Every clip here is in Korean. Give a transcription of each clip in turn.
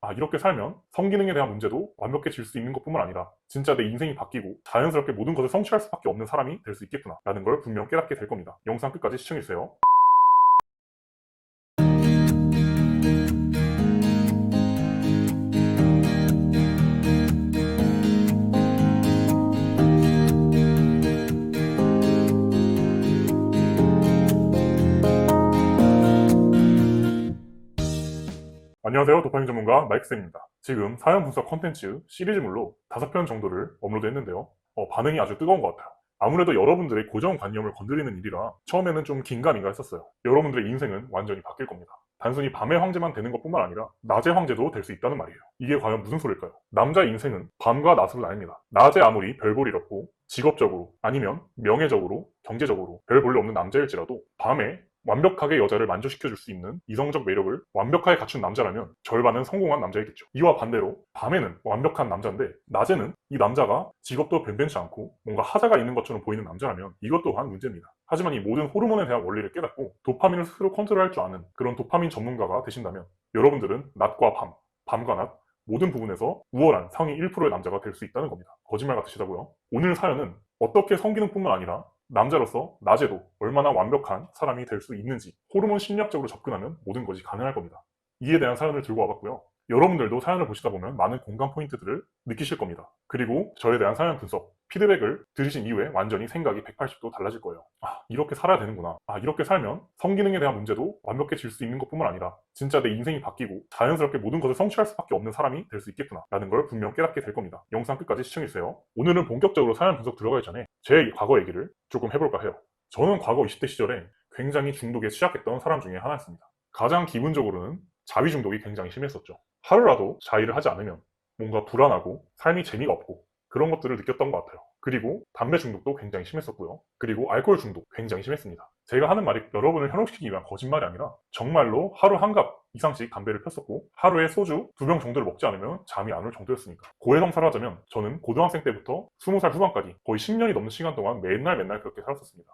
이렇게 살면 성기능에 대한 문제도 완벽해질 수 있는 것뿐만 아니라 진짜 내 인생이 바뀌고 자연스럽게 모든 것을 성취할 수밖에 없는 사람이 될 수 있겠구나 라는 걸 분명 깨닫게 될 겁니다. 영상 끝까지 시청해주세요. 안녕하세요. 도파민 전문가 마이크쌤입니다. 지금 사연 분석 컨텐츠 시리즈물로 5편 정도를 업로드했는데요. 반응이 아주 뜨거운 것 같아요. 아무래도 여러분들의 고정관념을 건드리는 일이라 처음에는 좀 긴가민가 했었어요. 여러분들의 인생은 완전히 바뀔 겁니다. 단순히 밤의 황제만 되는 것뿐만 아니라 낮의 황제도 될 수 있다는 말이에요. 이게 과연 무슨 소릴까요? 남자의 인생은 밤과 낮으로 나뉩니다. 낮에 아무리 별 볼 일 없고 직업적으로 아니면 명예적으로 경제적으로 별 볼 일 없는 남자일지라도 밤에 완벽하게 여자를 만족시켜줄 수 있는 이성적 매력을 완벽하게 갖춘 남자라면 절반은 성공한 남자이겠죠. 이와 반대로 밤에는 완벽한 남자인데 낮에는 이 남자가 직업도 변변치 않고 뭔가 하자가 있는 것처럼 보이는 남자라면 이것 또한 문제입니다. 하지만 이 모든 호르몬에 대한 원리를 깨닫고 도파민을 스스로 컨트롤할 줄 아는 그런 도파민 전문가가 되신다면 여러분들은 낮과 밤, 밤과 낮 모든 부분에서 우월한 상위 1%의 남자가 될 수 있다는 겁니다. 거짓말 같으시다고요? 오늘 사연은 어떻게 성기능뿐만 아니라 남자로서 낮에도 얼마나 완벽한 사람이 될 수 있는지 호르몬 심리학적으로 접근하면 모든 것이 가능할 겁니다. 이에 대한 사연을 들고 와봤고요. 여러분들도 사연을 보시다 보면 많은 공감 포인트들을 느끼실 겁니다. 그리고 저에 대한 사연 분석, 피드백을 들으신 이후에 완전히 생각이 180도 달라질 거예요. 이렇게 살아야 되는구나. 이렇게 살면 성기능에 대한 문제도 완벽해질 수 있는 것뿐만 아니라 진짜 내 인생이 바뀌고 자연스럽게 모든 것을 성취할 수밖에 없는 사람이 될 수 있겠구나 라는 걸 분명 깨닫게 될 겁니다. 영상 끝까지 시청해주세요. 오늘은 본격적으로 사연 분석 들어가기 전에 제 과거 얘기를 조금 해볼까 해요. 저는 과거 20대 시절에 굉장히 중독에 취약했던 사람 중에 하나였습니다. 가장 기본적으로는 자위 중독이 굉장히 심했었죠. 하루라도 자위를 하지 않으면 뭔가 불안하고 삶이 재미가 없고 그런 것들을 느꼈던 것 같아요. 그리고 담배 중독도 굉장히 심했었고요. 그리고 알코올 중독 굉장히 심했습니다. 제가 하는 말이 여러분을 현혹시키기 위한 거짓말이 아니라 정말로 하루 한 갑 이상씩 담배를 폈었고 하루에 소주 2병 정도를 먹지 않으면 잠이 안 올 정도였으니까. 고해성사를 하자면 저는 고등학생 때부터 20살 후반까지 거의 10년이 넘는 시간 동안 맨날 그렇게 살았었습니다.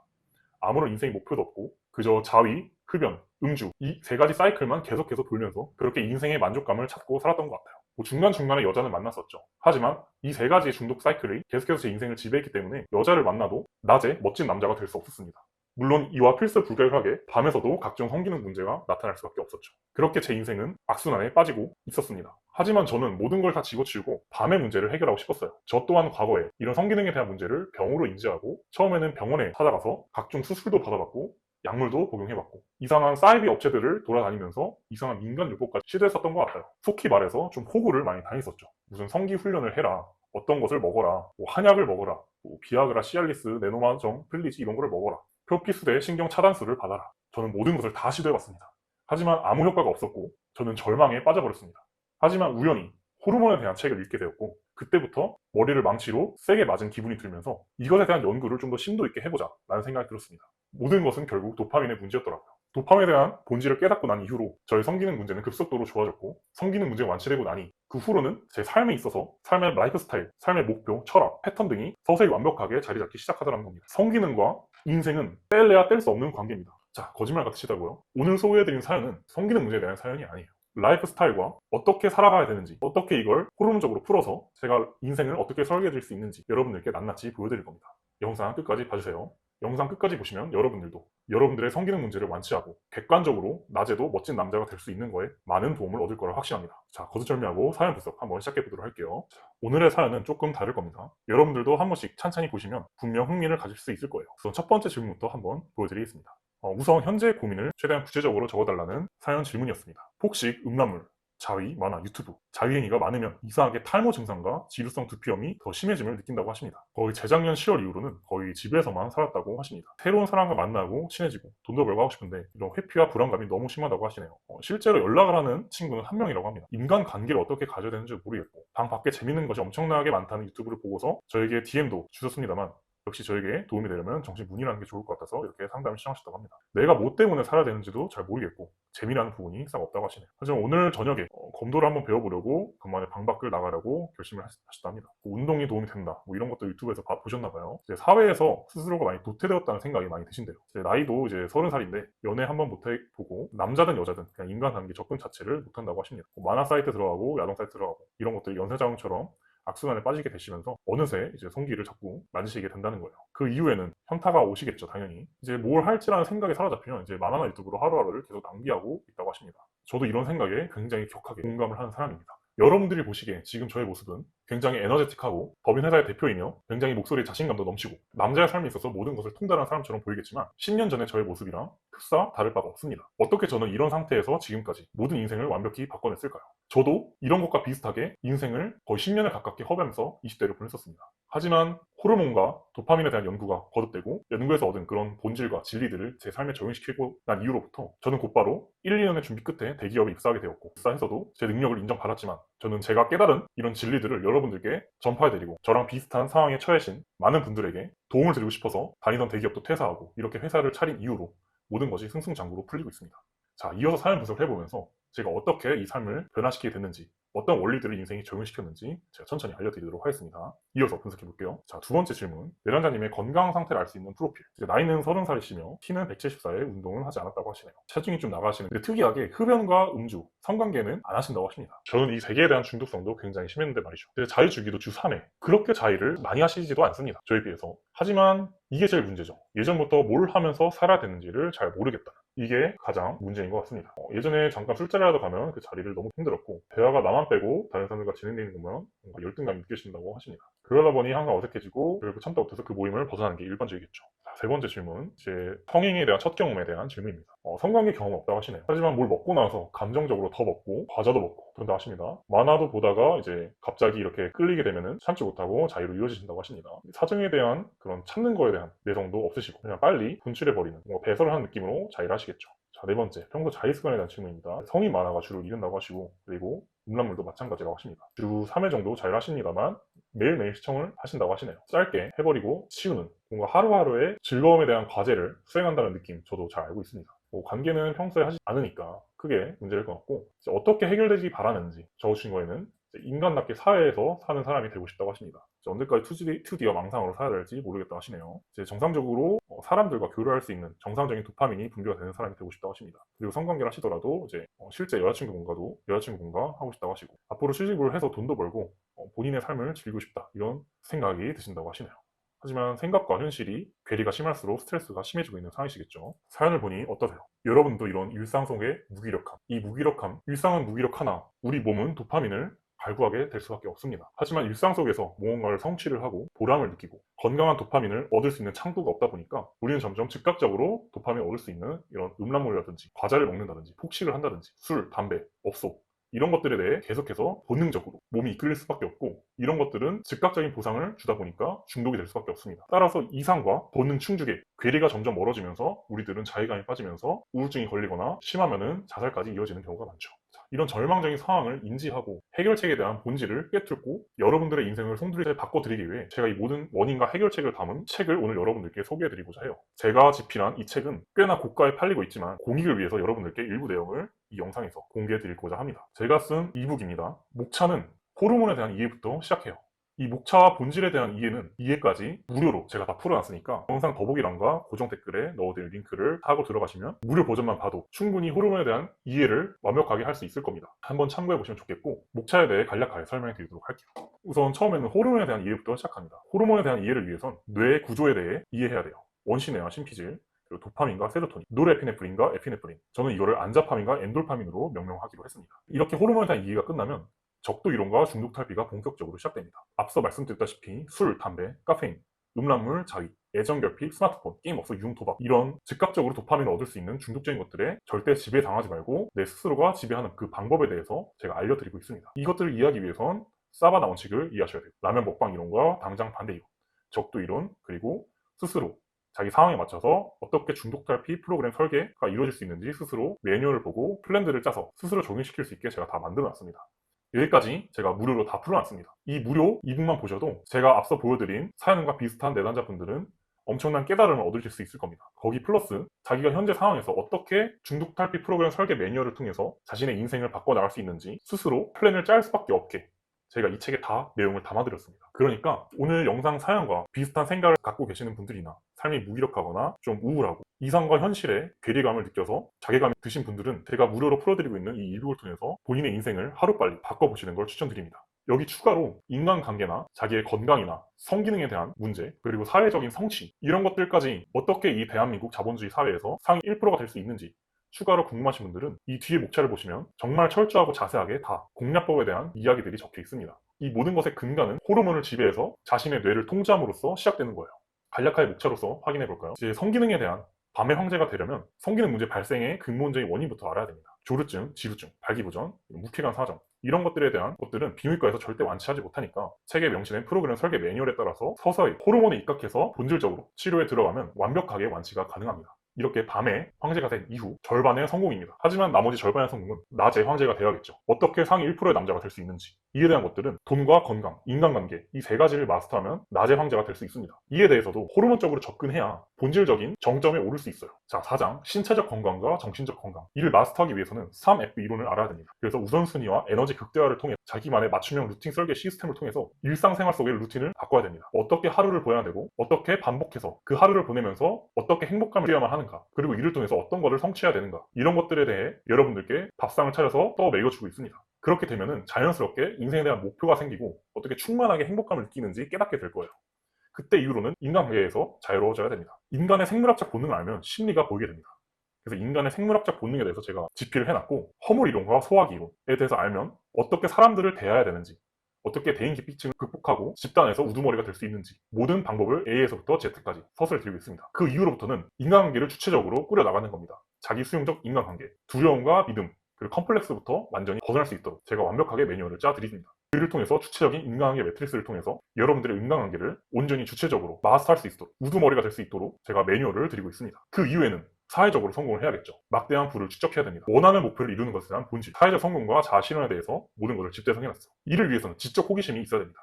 아무런 인생의 목표도 없고 그저 자위, 흡연, 음주 이 3가지 사이클만 계속해서 돌면서 그렇게 인생의 만족감을 찾고 살았던 것 같아요. 중간중간에 여자는 만났었죠. 하지만 이 3가지의 중독 사이클이 계속해서 제 인생을 지배했기 때문에 여자를 만나도 낮에 멋진 남자가 될 수 없었습니다. 물론 이와 필수불가하게 밤에서도 각종 성기능 문제가 나타날 수밖에 없었죠. 그렇게 제 인생은 악순환에 빠지고 있었습니다. 하지만 저는 모든 걸 다 집어치우고 밤의 문제를 해결하고 싶었어요. 저 또한 과거에 이런 성기능에 대한 문제를 병으로 인지하고 처음에는 병원에 찾아가서 각종 수술도 받아봤고 약물도 복용해봤고 이상한 사이비 업체들을 돌아다니면서 이상한 인간 요법까지 시도했었던 것 같아요. 속히 말해서 좀 호구를 많이 다녔었죠. 무슨 성기 훈련을 해라, 어떤 것을 먹어라, 한약을 먹어라, 비아그라, 시알리스, 네노마정, 플리지 이런 거를 먹어라, 표피수대 신경 차단술을 받아라. 저는 모든 것을 다 시도해봤습니다. 하지만 아무 효과가 없었고 저는 절망에 빠져버렸습니다. 하지만 우연히 호르몬에 대한 책을 읽게 되었고 그때부터 머리를 망치로 세게 맞은 기분이 들면서 이것에 대한 연구를 좀 더 심도 있게 해보자 라는 생각이 들었습니다. 모든 것은 결국 도파민의 문제였더라고요. 도파민에 대한 본질을 깨닫고 난 이후로 저의 성기능 문제는 급속도로 좋아졌고 성기능 문제가 완치되고 나니 그 후로는 제 삶에 있어서 삶의 라이프 스타일, 삶의 목표, 철학, 패턴 등이 서서히 완벽하게 자리 잡기 시작하더라는 겁니다. 성기능과 인생은 뗄래야 뗄 수 없는 관계입니다. 자, 거짓말 같으시다고요? 오늘 소개해드린 사연은 성기능 문제에 대한 사연이 아니에요. 라이프 스타일과 어떻게 살아가야 되는지, 어떻게 이걸 호르몬적으로 풀어서 제가 인생을 어떻게 설계해 줄 수 있는지 여러분들께 낱낱이 보여드릴 겁니다. 영상 끝까지 봐주세요. 영상 끝까지 보시면 여러분들도 여러분들의 성기능 문제를 완치하고 객관적으로 낮에도 멋진 남자가 될 수 있는 거에 많은 도움을 얻을 거라 확신합니다. 자, 거두절미하고 사연 분석 한번 시작해 보도록 할게요. 자, 오늘의 사연은 조금 다를 겁니다. 여러분들도 한 번씩 찬찬히 보시면 분명 흥미를 가질 수 있을 거예요. 우선 첫 번째 질문부터 한번 보여드리겠습니다. 우선 현재 고민을 최대한 구체적으로 적어달라는 사연 질문이었습니다. 폭식, 음란물, 자위, 만화, 유튜브, 자위행위가 많으면 이상하게 탈모 증상과 지루성 두피염이 더 심해짐을 느낀다고 하십니다. 거의 재작년 10월 이후로는 거의 집에서만 살았다고 하십니다. 새로운 사람과 만나고 친해지고 돈도 벌고 하고 싶은데 이런 회피와 불안감이 너무 심하다고 하시네요. 실제로 연락을 하는 친구는 한 명이라고 합니다. 인간관계를 어떻게 가져야 되는지 모르겠고 방 밖에 재밌는 것이 엄청나게 많다는 유튜브를 보고서 저에게 DM도 주셨습니다만 역시 저에게 도움이 되려면 정신문의라는 게 좋을 것 같아서 이렇게 상담을 신청하셨다고 합니다. 내가 뭐 때문에 살아야 되는지도 잘 모르겠고 재미나는 부분이 싹 없다고 하시네요. 하지만 오늘 저녁에 검도를 한번 배워보려고 간만에 방 밖을 나가려고 결심을 하셨다 합니다. 운동이 도움이 된다 뭐 이런 것도 유튜브에서 보셨나 봐요. 이제 사회에서 스스로가 많이 도태되었다는 생각이 많이 드신대요. 이제 나이도 이제 30살인데 연애 한번 못 해보고 남자든 여자든 그냥 인간관계 접근 자체를 못한다고 하십니다. 만화 사이트 들어가고 야동 사이트 들어가고 이런 것들 연쇄작용처럼 악순환에 빠지게 되시면서 어느새 이제 성기를 자꾸 만지시게 된다는 거예요. 그 이후에는 현타가 오시겠죠, 당연히. 이제 뭘 할지라는 생각이 사로잡히면 이제 만화나 유튜브로 하루하루를 계속 낭비하고 있다고 하십니다. 저도 이런 생각에 굉장히 격하게 공감을 하는 사람입니다. 여러분들이 보시기에 지금 저의 모습은 굉장히 에너제틱하고 법인 회사의 대표이며 굉장히 목소리에 자신감도 넘치고 남자의 삶에 있어서 모든 것을 통달한 사람처럼 보이겠지만 10년 전의 저의 모습이랑 크사 다를 바가 없습니다. 어떻게 저는 이런 상태에서 지금까지 모든 인생을 완벽히 바꿔냈을까요? 저도 이런 것과 비슷하게 인생을 거의 10년을 가깝게 허비하면서 20대를 보냈었습니다. 하지만 호르몬과 도파민에 대한 연구가 거듭되고 연구에서 얻은 그런 본질과 진리들을 제 삶에 적용시키고 난 이후로부터 저는 곧바로 1, 2년의 준비 끝에 대기업에 입사하게 되었고 입사해서도 제 능력을 인정받았지만 저는 제가 깨달은 이런 진리들을 여러분들께 전파해드리고 저랑 비슷한 상황에 처해신 많은 분들에게 도움을 드리고 싶어서 다니던 대기업도 퇴사하고 이렇게 회사를 차린 이후로 모든 것이 승승장구로 풀리고 있습니다. 자, 이어서 사연 분석을 해보면서 제가 어떻게 이 삶을 변화시키게 됐는지 어떤 원리들을 인생에 적용시켰는지 제가 천천히 알려드리도록 하겠습니다. 이어서 분석해볼게요. 자, 두 번째 질문. 내담자님의 건강 상태를 알 수 있는 프로필. 나이는 30살이시며 키는 174에 운동은 하지 않았다고 하시네요. 체중이 좀 나가시는데 특이하게 흡연과 음주, 성관계는 안 하신다고 하십니다. 저는 이 세 개에 대한 중독성도 굉장히 심했는데 말이죠. 자위 주기도 주 3회. 그렇게 자위를 많이 하시지도 않습니다. 저에 비해서. 하지만 이게 제일 문제죠. 예전부터 뭘 하면서 살아야 되는지를 잘 모르겠다. 이게 가장 문제인 것 같습니다. 예전에 잠깐 술자리라도 가면 그 자리를 너무 힘들었고 대화가 나만 빼고 다른 사람들과 진행되는 거 보면 뭔가 열등감이 느껴진다고 하십니다. 그러다 보니 항상 어색해지고 결국 참다 못해서 그 모임을 벗어나는 게 일반적이겠죠. 자, 세 번째 질문. 이제 성행에 대한 첫 경험에 대한 질문입니다. 성관계 경험 없다고 하시네요. 하지만 뭘 먹고 나서 감정적으로 더 먹고 과자도 먹고 그런다 하십니다. 만화도 보다가 이제 갑자기 이렇게 끌리게 되면은 참지 못하고 자유로 이어지신다고 하십니다. 사정에 대한 그런 참는 거에 대한 내성도 없으시고 그냥 빨리 분출해버리는 뭔가 배설을 하는 느낌으로 자유를 하시겠죠. 자, 네 번째. 평소 자위 습관에 대한 질문입니다. 성인 만화가 주로 이른다고 하시고 그리고 음란물도 마찬가지라고 하십니다. 주 3회 정도 자유를 하십니다만 매일매일 시청을 하신다고 하시네요. 짧게 해버리고 치우는 뭔가 하루하루의 즐거움에 대한 과제를 수행한다는 느낌 저도 잘 알고 있습니다. 관계는 평소에 하지 않으니까 크게 문제일 것 같고 어떻게 해결되기 바라는지 적으신 거에는 인간답게 사회에서 사는 사람이 되고 싶다고 하십니다. 언제까지 2D와 망상으로 살아야 될지 모르겠다고 하시네요. 정상적으로 사람들과 교류할 수 있는 정상적인 도파민이 분비가 되는 사람이 되고 싶다고 하십니다. 그리고 성관계를 하시더라도 실제 여자친구분과 하고 싶다고 하시고 앞으로 취직을 해서 돈도 벌고 본인의 삶을 즐기고 싶다 이런 생각이 드신다고 하시네요. 하지만 생각과 현실이 괴리가 심할수록 스트레스가 심해지고 있는 상황이시겠죠. 사연을 보니 어떠세요? 여러분도 이런 일상 속의 무기력함, 이 무기력함, 일상은 무기력하나 우리 몸은 도파민을 발구하게 될 수밖에 없습니다. 하지만 일상 속에서 무언가를 성취를 하고 보람을 느끼고 건강한 도파민을 얻을 수 있는 창구가 없다 보니까 우리는 점점 즉각적으로 도파민을 얻을 수 있는 이런 음란물이라든지 과자를 먹는다든지 폭식을 한다든지 술, 담배, 업소 이런 것들에 대해 계속해서 본능적으로 몸이 이끌릴 수밖에 없고 이런 것들은 즉각적인 보상을 주다 보니까 중독이 될 수밖에 없습니다. 따라서 이상과 본능 충족에 괴리가 점점 멀어지면서 우리들은 자괴감이 빠지면서 우울증이 걸리거나 심하면은 자살까지 이어지는 경우가 많죠. 이런 절망적인 상황을 인지하고 해결책에 대한 본질을 꿰뚫고 여러분들의 인생을 송두리째 바꿔드리기 위해 제가 이 모든 원인과 해결책을 담은 책을 오늘 여러분들께 소개해드리고자 해요. 제가 집필한 이 책은 꽤나 고가에 팔리고 있지만 공익을 위해서 여러분들께 일부 내용을 이 영상에서 공개해드리고자 합니다. 제가 쓴 이북입니다. 목차는 호르몬에 대한 이해부터 시작해요. 이 목차와 본질에 대한 이해까지 무료로 제가 다 풀어놨으니까 영상 더보기란과 고정 댓글에 넣어드릴 링크를 타고 들어가시면 무료 버전만 봐도 충분히 호르몬에 대한 이해를 완벽하게 할 수 있을 겁니다. 한번 참고해보시면 좋겠고 목차에 대해 간략하게 설명해 드리도록 할게요. 우선 처음에는 호르몬에 대한 이해부터 시작합니다. 호르몬에 대한 이해를 위해선 뇌의 구조에 대해 이해해야 돼요. 원시뇌와 심피질, 그리고 도파민과 세로토닌, 노르에피네프린과 에피네프린, 저는 이거를 안자파민과 엔돌파민으로 명명하기로 했습니다. 이렇게 호르몬에 대한 이해가 끝나면 적도 이론과 중독 탈피가 본격적으로 시작됩니다. 앞서 말씀드렸다시피 술, 담배, 카페인, 음란물, 자위, 애정 결핍, 스마트폰, 게임 업소, 유흥, 도박 이런 즉각적으로 도파민을 얻을 수 있는 중독적인 것들에 절대 지배당하지 말고 내 스스로가 지배하는 그 방법에 대해서 제가 알려드리고 있습니다. 이것들을 이해하기 위해선 사바나 원칙을 이해하셔야 돼요. 라면 먹방 이론과 당장 반대 이론, 적도 이론, 그리고 스스로 자기 상황에 맞춰서 어떻게 중독 탈피 프로그램 설계가 이루어질 수 있는지 스스로 매뉴얼을 보고 플랜들을 짜서 스스로 적용시킬 수 있게 제가 다 만들어 놨습니다. 여기까지 제가 무료로 다 풀어놨습니다. 이 무료 이북만 보셔도 제가 앞서 보여드린 사연과 비슷한 내담자분들은 엄청난 깨달음을 얻으실 수 있을 겁니다. 거기 플러스 자기가 현재 상황에서 어떻게 중독 탈피 프로그램 설계 매뉴얼을 통해서 자신의 인생을 바꿔나갈 수 있는지 스스로 플랜을 짤 수밖에 없게 제가 이 책에 다 내용을 담아드렸습니다. 그러니까 오늘 영상 사연과 비슷한 생각을 갖고 계시는 분들이나 삶이 무기력하거나 좀 우울하고 이상과 현실에 괴리감을 느껴서 자괴감이 드신 분들은 제가 무료로 풀어드리고 있는 이 이북을 통해서 본인의 인생을 하루빨리 바꿔보시는 걸 추천드립니다. 여기 추가로 인간관계나 자기의 건강이나 성기능에 대한 문제, 그리고 사회적인 성취 이런 것들까지 어떻게 이 대한민국 자본주의 사회에서 상위 1%가 될 수 있는지 추가로 궁금하신 분들은 이 뒤에 목차를 보시면 정말 철저하고 자세하게 다 공략법에 대한 이야기들이 적혀 있습니다. 이 모든 것의 근간은 호르몬을 지배해서 자신의 뇌를 통제함으로써 시작되는 거예요. 간략하게 목차로서 확인해 볼까요? 이제 성기능에 대한 밤의 황제가 되려면 성기능 문제 발생의 근본적인 원인부터 알아야 됩니다. 조루증, 지루증, 발기부전, 무쾌감 사정 이런 것들에 대한 것들은 비밀과에서 절대 완치하지 못하니까 책에 명시된 프로그램 설계 매뉴얼에 따라서 서서히 호르몬에 입각해서 본질적으로 치료에 들어가면 완벽하게 완치가 가능합니다. 이렇게 밤에 황제가 된 이후 절반의 성공입니다. 하지만 나머지 절반의 성공은 낮에 황제가 되어야겠죠. 어떻게 상위 1%의 남자가 될 수 있는지 이에 대한 것들은 돈과 건강, 인간관계 이 세 가지를 마스터하면 낮에 황제가 될 수 있습니다. 이에 대해서도 호르몬적으로 접근해야 본질적인 정점에 오를 수 있어요. 자, 4장 신체적 건강과 정신적 건강 이를 마스터하기 위해서는 3F 이론을 알아야 됩니다. 그래서 우선순위와 에너지 극대화를 통해 자기만의 맞춤형 루틴 설계 시스템을 통해서 일상생활 속의 루틴을 바꿔야 됩니다. 어떻게 하루를 보내야 되고 어떻게 반복해서 그 하루를 보내면서 어떻게 행복감을 누려야만 하는가 그리고 이를 통해서 어떤 것을 성취해야 되는가 이런 것들에 대해 여러분들께 밥상을 차려서 떠먹여주고 있습니다. 그렇게 되면은 자연스럽게 인생에 대한 목표가 생기고 어떻게 충만하게 행복감을 느끼는지 깨닫게 될 거예요. 그때 이후로는 인간관계에서 자유로워져야 됩니다. 인간의 생물학적 본능을 알면 심리가 보이게 됩니다. 그래서 인간의 생물학적 본능에 대해서 제가 집필을 해놨고 허물 이론과 소화기 이론에 대해서 알면 어떻게 사람들을 대해야 되는지 어떻게 대인 기피증을 극복하고 집단에서 우두머리가 될 수 있는지 모든 방법을 A에서부터 Z까지 서술을 드리고 있습니다. 그 이후로부터는 인간관계를 주체적으로 꾸려나가는 겁니다. 자기 수용적 인간관계, 두려움과 믿음, 그리고 컴플렉스부터 완전히 벗어날 수 있도록 제가 완벽하게 매뉴얼을 짜드립니다. 이를 통해서 주체적인 인간관계 매트리스를 통해서 여러분들의 인간관계를 온전히 주체적으로 마스터할 수 있도록 우두머리가 될 수 있도록 제가 매뉴얼을 드리고 있습니다. 그 이후에는 사회적으로 성공을 해야겠죠. 막대한 부를 축적해야 됩니다. 원하는 목표를 이루는 것에 대한 본질, 사회적 성공과 자아실현에 대해서 모든 것을 집대성해놨어. 이를 위해서는 지적 호기심이 있어야 됩니다.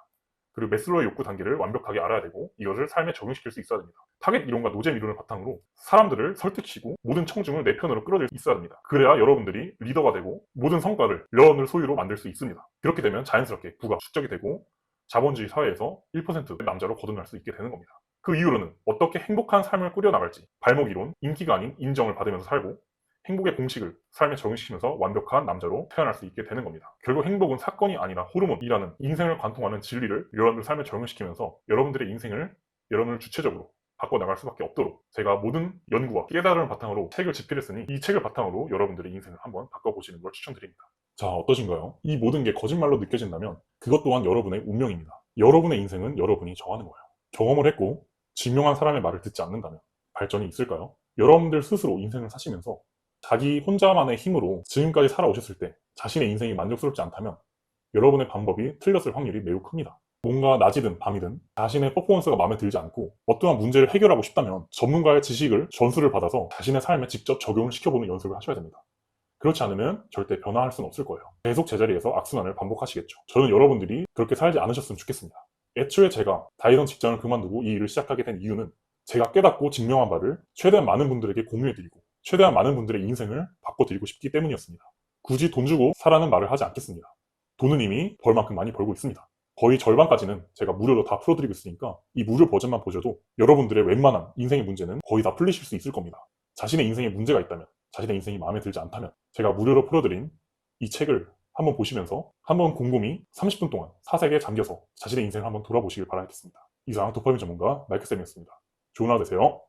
그리고 매슬로의 욕구 단계를 완벽하게 알아야 되고 이것을 삶에 적용시킬 수 있어야 됩니다. 타겟 이론과 노잼 이론을 바탕으로 사람들을 설득시키고 모든 청중을 내 편으로 끌어들일 수 있어야 됩니다. 그래야 여러분들이 리더가 되고 모든 성과를 여러분들 소유로 만들 수 있습니다. 그렇게 되면 자연스럽게 부가 축적이 되고 자본주의 사회에서 1%의 남자로 거듭날 수 있게 되는 겁니다. 그 이후로는 어떻게 행복한 삶을 꾸려나갈지 발목 이론, 인기가 아닌 인정을 받으면서 살고 행복의 공식을 삶에 적용시키면서 완벽한 남자로 태어날 수 있게 되는 겁니다. 결국 행복은 사건이 아니라 호르몬이라는 인생을 관통하는 진리를 여러분들 삶에 적용시키면서 여러분들의 인생을 여러분을 주체적으로 바꿔나갈 수밖에 없도록 제가 모든 연구와 깨달음을 바탕으로 책을 집필했으니 이 책을 바탕으로 여러분들의 인생을 한번 바꿔보시는 걸 추천드립니다. 자, 어떠신가요? 이 모든 게 거짓말로 느껴진다면 그것 또한 여러분의 운명입니다. 여러분의 인생은 여러분이 정하는 거예요. 경험을 했고 증명한 사람의 말을 듣지 않는다면 발전이 있을까요? 여러분들 스스로 인생을 사시면서 자기 혼자만의 힘으로 지금까지 살아오셨을 때 자신의 인생이 만족스럽지 않다면 여러분의 방법이 틀렸을 확률이 매우 큽니다. 뭔가 낮이든 밤이든 자신의 퍼포먼스가 마음에 들지 않고 어떠한 문제를 해결하고 싶다면 전문가의 지식을 전수를 받아서 자신의 삶에 직접 적용을 시켜보는 연습을 하셔야 됩니다. 그렇지 않으면 절대 변화할 수는 없을 거예요. 계속 제자리에서 악순환을 반복하시겠죠. 저는 여러분들이 그렇게 살지 않으셨으면 좋겠습니다. 애초에 제가 다이던 직장을 그만두고 이 일을 시작하게 된 이유는 제가 깨닫고 증명한 바를 최대한 많은 분들에게 공유해드리고 최대한 많은 분들의 인생을 바꿔드리고 싶기 때문이었습니다. 굳이 돈 주고 사라는 말을 하지 않겠습니다. 돈은 이미 벌만큼 많이 벌고 있습니다. 거의 절반까지는 제가 무료로 다 풀어드리고 있으니까 이 무료 버전만 보셔도 여러분들의 웬만한 인생의 문제는 거의 다 풀리실 수 있을 겁니다. 자신의 인생에 문제가 있다면, 자신의 인생이 마음에 들지 않다면 제가 무료로 풀어드린 이 책을 한번 보시면서 한번 곰곰이 30분 동안 사색에 잠겨서 자신의 인생을 한번 돌아보시길 바라겠습니다. 이상 도파민 전문가 마이크쌤이었습니다. 좋은 하루 되세요.